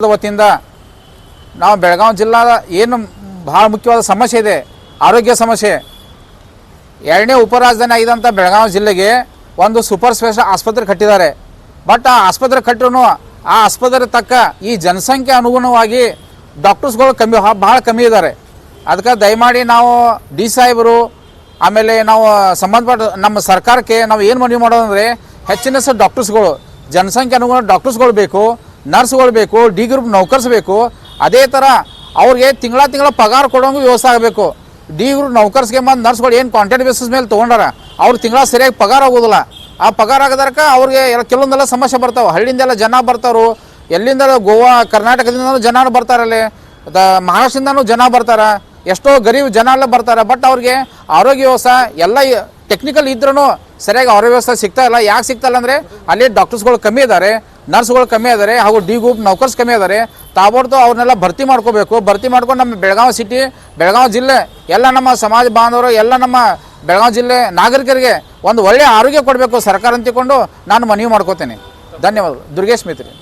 ವತಿಯಿಂದ ನಾವು ಬೆಳಗಾವಿ ಜಿಲ್ಲಾದ ಏನು ಭಾಳ ಮುಖ್ಯವಾದ ಸಮಸ್ಯೆ ಇದೆ, ಆರೋಗ್ಯ ಸಮಸ್ಯೆ. ಎರಡನೇ ಉಪರಾಜಧಾನಿ ಆಗಿದಂಥ ಬೆಳಗಾವಿ ಜಿಲ್ಲೆಗೆ ಒಂದು ಸೂಪರ್ ಸ್ಪೆಷಲ್ ಆಸ್ಪತ್ರೆ ಕಟ್ಟಿದ್ದಾರೆ. ಬಟ್ ಆ ಆಸ್ಪತ್ರೆ ಕಟ್ಟರೂ ಆ ಆಸ್ಪತ್ರೆ ತಕ್ಕ ಈ ಜನಸಂಖ್ಯೆ ಅನುಗುಣವಾಗಿ ಡಾಕ್ಟರ್ಸ್ಗಳು ಭಾಳ ಕಮ್ಮಿ ಇದ್ದಾರೆ. ಅದಕ್ಕೆ ದಯಮಾಡಿ ನಾವು ಡಿ ಸಾಹೇಬರು ಆಮೇಲೆ ನಾವು ಸಂಬಂಧಪಟ್ಟ ನಮ್ಮ ಸರ್ಕಾರಕ್ಕೆ ನಾವು ಏನು ಮನವಿ ಮಾಡೋದಂದರೆ ಹೆಚ್ಚಿನ ಡಾಕ್ಟರ್ಸ್ಗಳು, ಜನಸಂಖ್ಯೆ ಅನುಗುಣ ಡಾಕ್ಟರ್ಸ್ಗಳು ಬೇಕು, ನರ್ಸ್ಗಳು ಬೇಕು, ಡಿ ಗ್ರೂಪ್ ನೌಕರ್ಸ್ ಬೇಕು. ಅದೇ ಥರ ಅವ್ರಿಗೆ ತಿಂಗಳ ಪಗಾರ ಕೊಡೋಂಗೆ ವ್ಯವಸ್ಥೆ ಆಗಬೇಕು. ಡಿ ಗ್ರೂಪ್ ನೌಕರ್ಸ್ಗೆ ಮತ್ತು ನರ್ಸ್ಗಳು ಏನು ಕಾಂಟ್ರಾಕ್ಟ್ ಬೇಸಿಸ್ ಮೇಲೆ ತೊಗೊಂಡಾರ ಅವ್ರು ತಿಂಗಳ ಸರಿಯಾಗಿ ಪಗಾರ ಆಗೋದಿಲ್ಲ. ಆ ಪಗಾರ ಆಗದಕ್ಕೆ ಅವ್ರಿಗೆ ಕೆಲವೊಂದೆಲ್ಲ ಸಮಸ್ಯೆ ಬರ್ತಾವೆ. ಹಳ್ಳಿಯಿಂದೆಲ್ಲ ಜನ ಬರ್ತಾರೋ, ಎಲ್ಲಿಂದ ಗೋವಾ ಕರ್ನಾಟಕದಿಂದ ಜನ ಬರ್ತಾರಲ್ಲಿ, ಮಹಾರಾಷ್ಟ್ರದಿಂದನೂ ಜನ ಬರ್ತಾರೆ, ಎಷ್ಟೋ ಗರೀಬ್ ಜನ ಎಲ್ಲ ಬರ್ತಾರೆ. ಬಟ್ ಅವ್ರಿಗೆ ಆರೋಗ್ಯ ವ್ಯವಸ್ಥೆ ಎಲ್ಲ ಟೆಕ್ನಿಕಲ್ ಇದ್ರೂ ಸರಿಯಾಗಿ ಆರೋಗ್ಯ ವ್ಯವಸ್ಥೆ ಸಿಗ್ತಾ ಇಲ್ಲ. ಯಾಕೆ ಸಿಗ್ತಾ ಇಲ್ಲ ಅಂದರೆ ಅಲ್ಲಿ ಡಾಕ್ಟರ್ಸ್ಗಳು ಕಮ್ಮಿ ಇದ್ದಾರೆ, ನರ್ಸ್ಗಳು ಕಮ್ಮಿ ಇದ್ದಾರೆ, ಹಾಗೂ ಡಿ ಗ್ರೂಪ್ ನೌಕರ್ಸ್ ಕಮ್ಮಿ ಇದ್ದಾರೆ. ತಾಬರ್ತು ಅವ್ರನ್ನೆಲ್ಲ ಭರ್ತಿ ಮಾಡ್ಕೋಬೇಕು. ಭರ್ತಿ ಮಾಡ್ಕೊಂಡು ನಮ್ಮ ಬೆಳಗಾವಿ ಸಿಟಿ, ಬೆಳಗಾವಿ ಜಿಲ್ಲೆ ಎಲ್ಲ ನಮ್ಮ ಸಮಾಜ ಬಾಂಧವರು, ಎಲ್ಲ ನಮ್ಮ ಬೆಳಗಾವಿ ಜಿಲ್ಲೆ ನಾಗರಿಕರಿಗೆ ಒಂದು ಒಳ್ಳೆಯ ಆರೋಗ್ಯ ಕೊಡಬೇಕು ಸರ್ಕಾರ ಅಂತಿಕೊಂಡು ನಾನು ಮನವಿ ಮಾಡ್ಕೋತೇನೆ. ಧನ್ಯವಾದಗಳು. ದುರ್ಗೇಶ್ ಮಿತ್ರಿ.